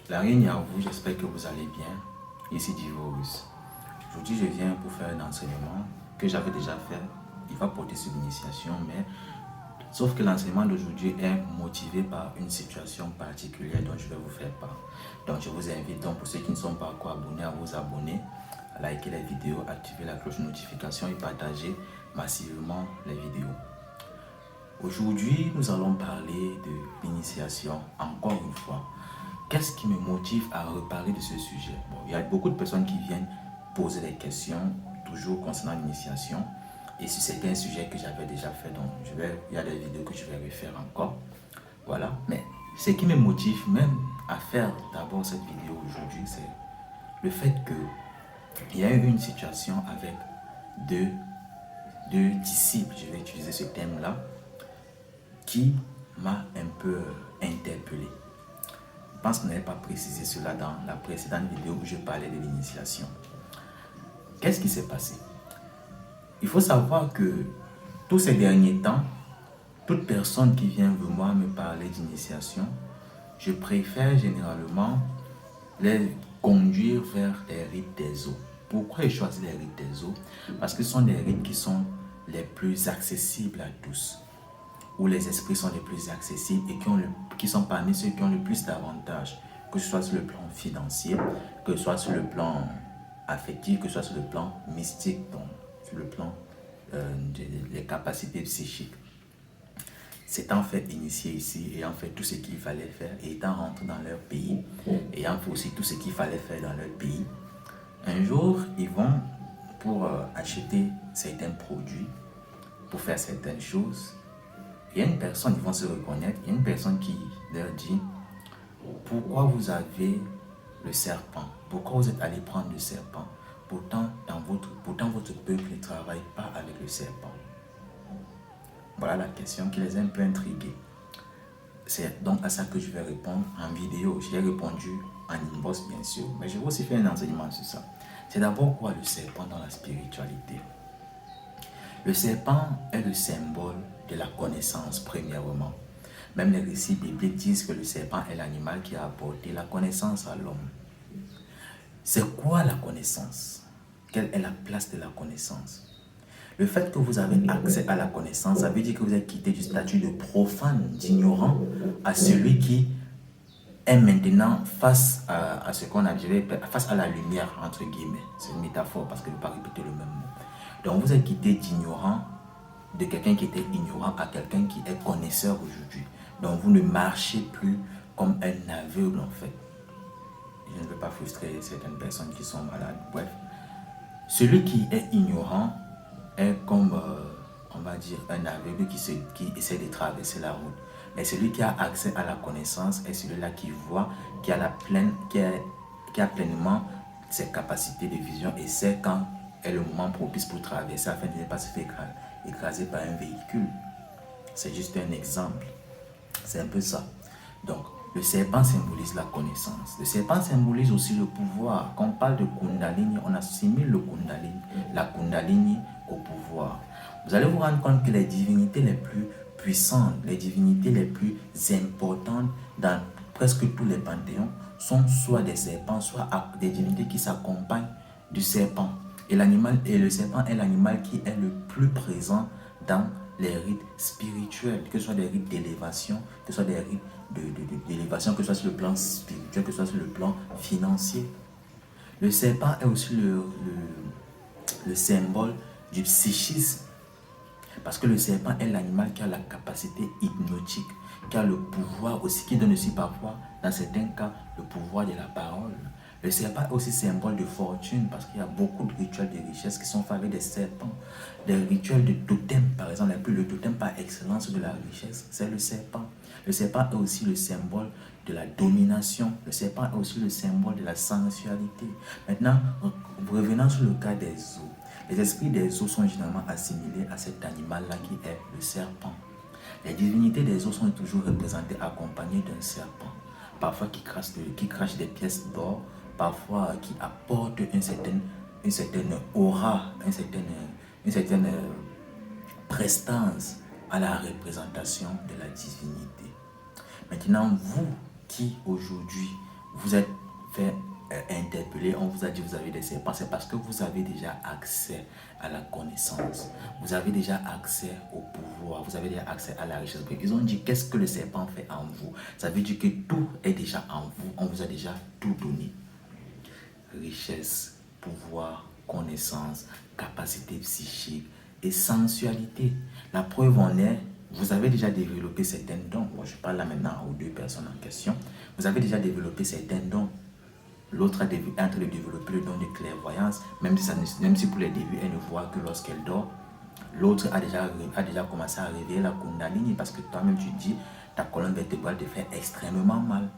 La ligne à vous, j'espère que vous allez bien. Ici Divorce. Aujourd'hui, je viens pour faire un enseignement que j'avais déjà fait. Il va porter sur l'initiation, mais sauf que l'enseignement d'aujourd'hui est motivé par une situation particulière dont je vais vous faire part. Donc, je vous invite donc pour ceux qui ne sont pas encore abonnés à vous abonner, à liker les vidéos, activer la cloche de notification et partager massivement les vidéos. Aujourd'hui, nous allons parler de l'initiation, encore une fois. Qu'est-ce qui me motive à reparler de ce sujet? Bon, il y a beaucoup de personnes qui viennent poser des questions, toujours concernant l'initiation. Et si c'était un sujet que j'avais déjà fait, donc il y a des vidéos que je vais refaire encore. Voilà. Mais ce qui me motive même à faire d'abord cette vidéo aujourd'hui, c'est le fait qu'il y a eu une situation avec deux disciples, je vais utiliser ce thème-là, qui m'a un peu interpellé. Je pense qu'on n'avait pas précisé cela dans la précédente vidéo où je parlais de l'initiation. Qu'est-ce qui s'est passé? Il faut savoir que tous ces derniers temps, toute personne qui vient vraiment me parler d'initiation, je préfère généralement les conduire vers les rites des eaux. Pourquoi j'ai choisi les rites des eaux? Parce que ce sont des rites qui sont les plus accessibles à tous, où les esprits sont les plus accessibles et qui sont parmi ceux qui ont le plus d'avantages, que ce soit sur le plan financier, que ce soit sur le plan affectif, que ce soit sur le plan mystique, donc sur le plan des capacités psychiques. S'étant fait initier ici, ayant fait tout ce qu'il fallait faire, et étant rentré dans leur pays, ayant fait aussi tout ce qu'il fallait faire dans leur pays, un jour, ils vont pour acheter certains produits, pour faire certaines choses. Il y a une personne, ils vont se reconnaître, il y a une personne qui leur dit: pourquoi vous avez le serpent? Pourquoi vous êtes allé prendre le serpent? Pourtant, votre peuple ne travaille pas avec le serpent. Voilà la question qui les a un peu intrigués. C'est donc à ça que je vais répondre en vidéo. J'ai répondu en inbox bien sûr, mais je vais aussi faire un enseignement sur ça. C'est d'abord quoi le serpent dans la spiritualité? Le serpent est le symbole de la connaissance premièrement. Même les récits bibliques disent que le serpent est l'animal qui a apporté la connaissance à l'homme. C'est quoi la connaissance? Quelle est la place de la connaissance? Le fait que vous avez accès à la connaissance, ça veut dire que vous êtes quitté du statut de profane, d'ignorant, à celui qui est maintenant face à ce qu'on a dit, face à la lumière, entre guillemets. C'est une métaphore parce que je ne vais pas répéter le même mot. Donc vous êtes quitté d'ignorant, de quelqu'un qui était ignorant à quelqu'un qui est connaisseur aujourd'hui. Donc vous ne marchez plus comme un aveugle en fait. Je ne veux pas frustrer certaines personnes qui sont malades. Bref, celui qui est ignorant est comme, on va dire, un aveugle qui essaie de traverser la route. Mais celui qui a accès à la connaissance est celui-là qui voit, qui a pleinement ses capacités de vision et sait quand est le moment propice pour traverser afin de ne pas se faire écraser par un véhicule. C'est juste un exemple. C'est un peu ça. Donc, le serpent symbolise la connaissance. Le serpent symbolise aussi le pouvoir. Quand on parle de Kundalini, on assimile la Kundalini au pouvoir. Vous allez vous rendre compte que les divinités les plus puissantes, les divinités les plus importantes dans presque tous les panthéons sont soit des serpents, soit des divinités qui s'accompagnent du serpent. Et le serpent est l'animal qui est le plus présent dans les rites spirituels, que ce soit des rites d'élévation, que ce soit des rites d'élévation, que ce soit sur le plan spirituel, que ce soit sur le plan financier. Le serpent est aussi le symbole du psychisme. Parce que le serpent est l'animal qui a la capacité hypnotique, qui a le pouvoir aussi, qui donne aussi parfois, dans certains cas, le pouvoir de la parole. Le serpent est aussi symbole de fortune parce qu'il y a beaucoup de rituels de richesse qui sont faits avec des serpents. Des rituels de totem, par exemple, le totem par excellence de la richesse, c'est le serpent. Le serpent est aussi le symbole de la domination. Le serpent est aussi le symbole de la sensualité. Maintenant, revenons sur le cas des eaux. Les esprits des eaux sont généralement assimilés à cet animal-là qui est le serpent. Les divinités des eaux sont toujours représentées accompagnées d'un serpent. Parfois qui crache des pièces d'or, parfois qui apporte une certaine aura, une certaine prestance à la représentation de la divinité. Maintenant, vous qui aujourd'hui, vous êtes fait interpeller, on vous a dit que vous avez des serpents, c'est parce que vous avez déjà accès à la connaissance, vous avez déjà accès au pouvoir, vous avez déjà accès à la richesse. Ils ont dit qu'est-ce que le serpent fait en vous. Ça veut dire que tout est déjà en vous, on vous a déjà tout donné. Richesse, pouvoir, connaissance, capacité psychique et sensualité. La preuve en est, vous avez déjà développé certains dons. Moi, je parle là maintenant aux deux personnes en question. Vous avez déjà développé certains dons. L'autre est en train de développer le don de clairvoyance, même si pour les débuts, elle ne voit que lorsqu'elle dort. L'autre a déjà commencé à réveiller la Kundalini parce que toi-même tu dis ta colonne vertébrale te fait extrêmement mal.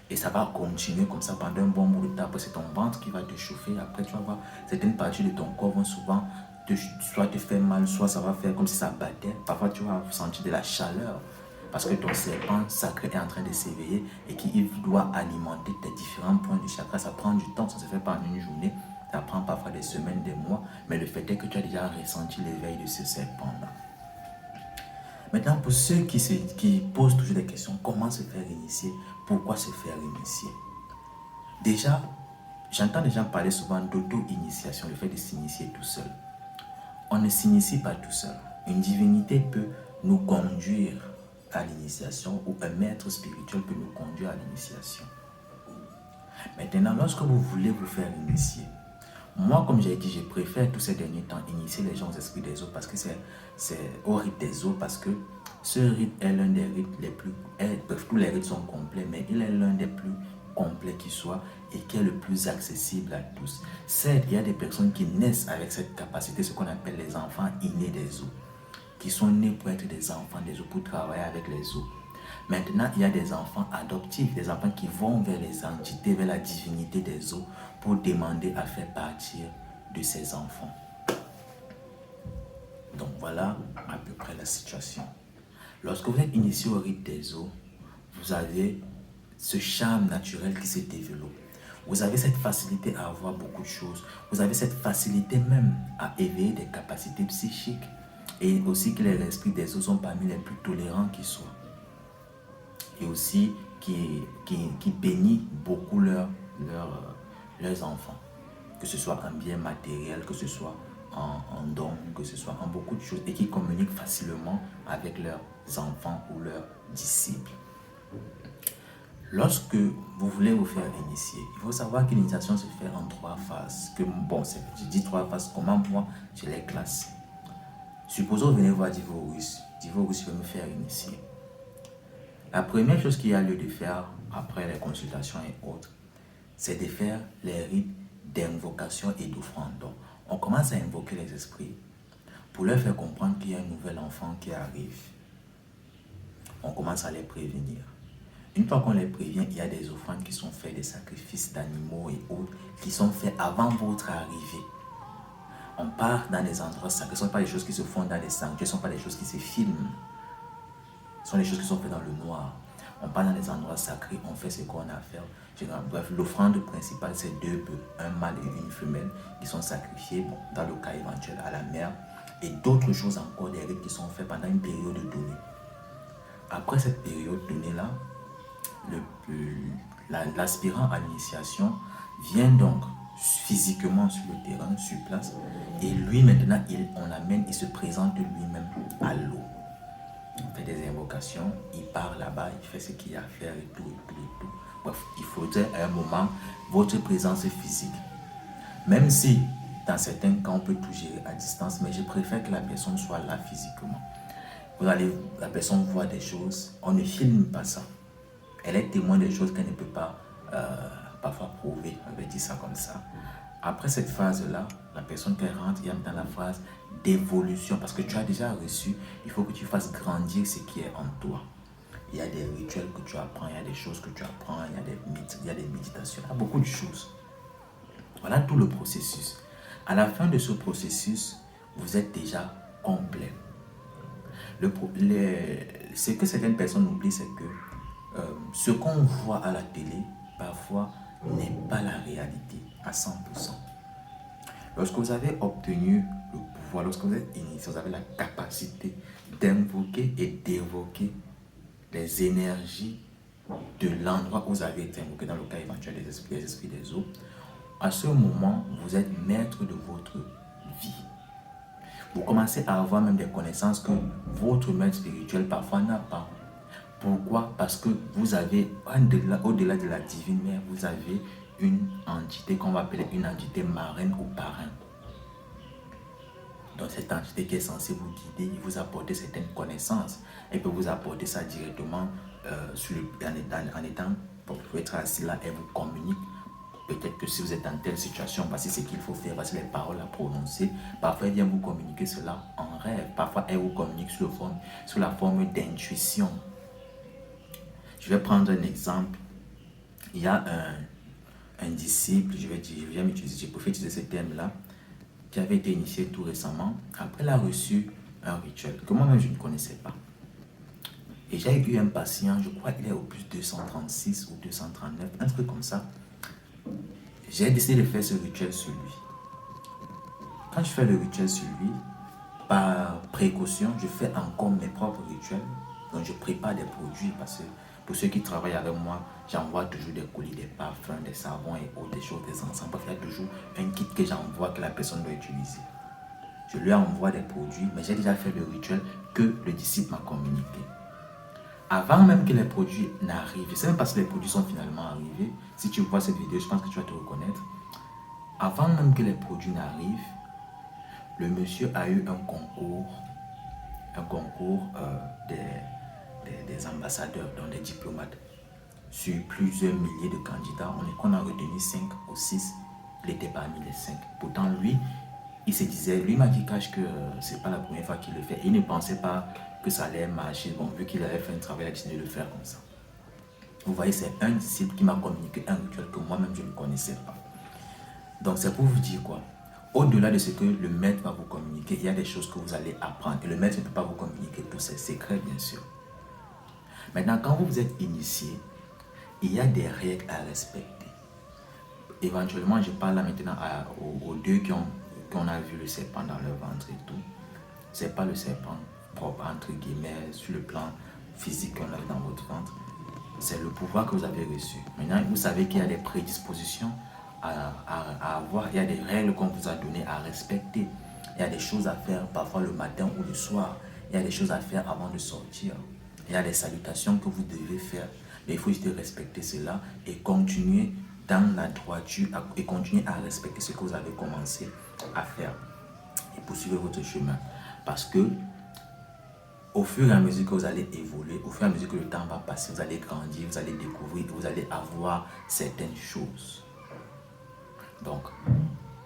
Et ça va continuer comme ça pendant un bon bout de temps. Après, c'est ton ventre qui va te chauffer. Après, tu vas voir, certaines parties de ton corps vont souvent soit te faire mal, soit ça va faire comme si ça battait. Parfois, tu vas sentir de la chaleur parce que ton serpent sacré est en train de s'éveiller et qu'il doit alimenter tes différents points du chakra. Ça prend du temps, ça ne se fait pas en une journée. Ça prend parfois des semaines, des mois. Mais le fait est que tu as déjà ressenti l'éveil de ce serpent-là. Maintenant, pour ceux qui posent toujours des questions, comment se faire initier? Pourquoi se faire initier? Déjà, j'entends des gens parler souvent d'auto-initiation, le fait de s'initier tout seul. On ne s'initie pas tout seul. Une divinité peut nous conduire à l'initiation ou un maître spirituel peut nous conduire à l'initiation. Maintenant, lorsque vous voulez vous faire initier, moi, comme j'ai dit, je préfère tous ces derniers temps initier les gens aux esprits des eaux parce que c'est au rite des eaux, parce que ce rite est l'un des rites les plus... Bref, tous les rites sont complets, mais il est l'un des plus complets qui soit et qui est le plus accessible à tous. Certes, il y a des personnes qui naissent avec cette capacité, ce qu'on appelle les enfants innés des eaux, qui sont nés pour être des enfants des eaux, pour travailler avec les eaux. Maintenant, il y a des enfants adoptifs, des enfants qui vont vers les entités, vers la divinité des eaux pour demander à faire partir de ces enfants. Donc voilà à peu près la situation. Lorsque vous êtes initié au rite des eaux, vous avez ce charme naturel qui se développe. Vous avez cette facilité à avoir beaucoup de choses. Vous avez cette facilité même à éveiller des capacités psychiques. Et aussi que les esprits des eaux sont parmi les plus tolérants qui soient. Et aussi qui bénit beaucoup leurs enfants. Que ce soit en bien matériel, que ce soit en dons, que ce soit en beaucoup de choses. Et qui communiquent facilement avec leurs enfants ou leurs disciples. Lorsque vous voulez vous faire initier, il faut savoir que l'initiation se fait en 3 phases. Je dis 3 phases, comment moi je les classe. Supposons que vous venez voir Divorus. Divorus veut me faire initier. La première chose qu'il y a lieu de faire après les consultations et autres, c'est de faire les rites d'invocation et d'offrande. Donc, on commence à invoquer les esprits pour leur faire comprendre qu'il y a un nouvel enfant qui arrive. On commence à les prévenir. Une fois qu'on les prévient, il y a des offrandes qui sont faites, des sacrifices d'animaux et autres qui sont faits avant votre arrivée. On part dans des endroits sacrés. Ce ne sont pas des choses qui se font dans les sanctuaires, ce ne sont pas des choses qui se filment. Ce sont des choses qui sont faites dans le noir. On part dans les endroits sacrés, on fait ce qu'on a à faire. Bref, l'offrande principale, c'est 2 bœufs, un mâle et une femelle, qui sont sacrifiés, dans le cas éventuel, à la mer. Et d'autres choses encore, des rites qui sont faits pendant une période donnée. Après cette période donnée-là, l'aspirant à l'initiation vient donc physiquement sur le terrain, sur place, et lui maintenant, on l'amène, il se présente lui-même à l'eau. On fait des invocations, il part là-bas, il fait ce qu'il y a à faire et tout. Bref, il faudrait à un moment votre présence physique. Même si, dans certains cas, on peut tout gérer à distance, mais je préfère que la personne soit là physiquement. La personne voit des choses, on ne filme pas ça. Elle est témoin des choses qu'elle ne peut pas parfois prouver, on va dire ça comme ça. Après cette phase-là, la personne qui rentre, il y a dans la phase d'évolution, parce que tu as déjà reçu, il faut que tu fasses grandir ce qui est en toi. Il y a des rituels que tu apprends, il y a des choses que tu apprends, il y a des méditations, il y a beaucoup de choses. Voilà tout le processus. À la fin de ce processus, vous êtes déjà complet. Ce que certaines personnes oublient, c'est que ce qu'on voit à la télé, parfois, n'est pas la réalité à 100%. Lorsque vous avez obtenu le pouvoir, lorsque vous êtes initié, vous avez la capacité d'invoquer et d'évoquer les énergies de l'endroit où vous avez été invoqué dans le cas éventuel des esprits des eaux, à ce moment, vous êtes maître de votre vie. Vous commencez à avoir même des connaissances que votre maître spirituel parfois n'a pas. Pourquoi? Parce que vous avez, au-delà de la divine mère, vous avez une entité qu'on va appeler une entité marraine ou parrain. Donc cette entité qui est censée vous guider, vous apporter certaines connaissances. Elle peut vous apporter ça directement en étant, vous pouvez être assis là, elle vous communique. Peut-être que si vous êtes dans telle situation, voici ce qu'il faut faire, voici les paroles à prononcer. Parfois, elle vient vous communiquer cela en rêve. Parfois, elle vous communique sous la forme d'intuition. Je vais prendre un exemple. Il y a un disciple, je préfère utiliser ce terme-là, qui avait été initié tout récemment. Après, il a reçu un rituel que moi-même je ne connaissais pas. Et j'ai eu un patient, je crois qu'il est au plus 236 ou 239, un truc comme ça. J'ai décidé de faire ce rituel sur lui. Quand je fais le rituel sur lui, par précaution, je fais encore mes propres rituels. Donc je prépare des produits parce que pour ceux qui travaillent avec moi, j'envoie toujours des colis, des parfums, des savons et autres, des choses, des encens. Il y a toujours un kit que j'envoie que la personne doit utiliser. Je lui envoie des produits, mais j'ai déjà fait le rituel que le disciple m'a communiqué. Avant même que les produits n'arrivent, je ne sais même pas si les produits sont finalement arrivés. Si tu vois cette vidéo, je pense que tu vas te reconnaître. Avant même que les produits n'arrivent, le monsieur a eu un concours des ambassadeurs, donc des diplomates. Sur plusieurs milliers de candidats, on a retenu 5 ou 6, il était parmi les 5. Pourtant, lui, il se disait, lui m'a dit cache que c'est pas la première fois qu'il le fait. Il ne pensait pas que ça allait marcher. Bon, vu qu'il avait fait un travail, il a décidé de le faire comme ça. Vous voyez, c'est un disciple qui m'a communiqué un rituel que moi-même je ne connaissais pas. Donc, c'est pour vous dire quoi? Au-delà de ce que le maître va vous communiquer, il y a des choses que vous allez apprendre. Et le maître ne peut pas vous communiquer tous ses secrets, bien sûr. Maintenant, quand vous êtes initié, il y a des règles à respecter. Éventuellement, je parle là maintenant aux deux qu'on a vu le serpent dans leur ventre et tout. C'est pas le serpent propre, entre guillemets, sur le plan physique qu'on a dans votre ventre. C'est le pouvoir que vous avez reçu. Maintenant, vous savez qu'il y a des prédispositions à avoir. Il y a des règles qu'on vous a données à respecter. Il y a des choses à faire parfois le matin ou le soir. Il y a des choses à faire avant de sortir. Il y a des salutations que vous devez faire. Mais il faut juste respecter cela et continuer dans la droiture et continuer à respecter ce que vous avez commencé à faire et poursuivre votre chemin. Parce que au fur et à mesure que vous allez évoluer, au fur et à mesure que le temps va passer, vous allez grandir, vous allez découvrir, vous allez avoir certaines choses. Donc,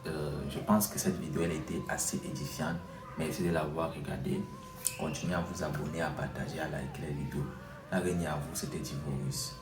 je pense que cette vidéo elle a été assez édifiante. Merci de l'avoir regardée. Continuez à vous abonner, à partager, à liker les vidéos. La réunion à vous, c'était Divorus.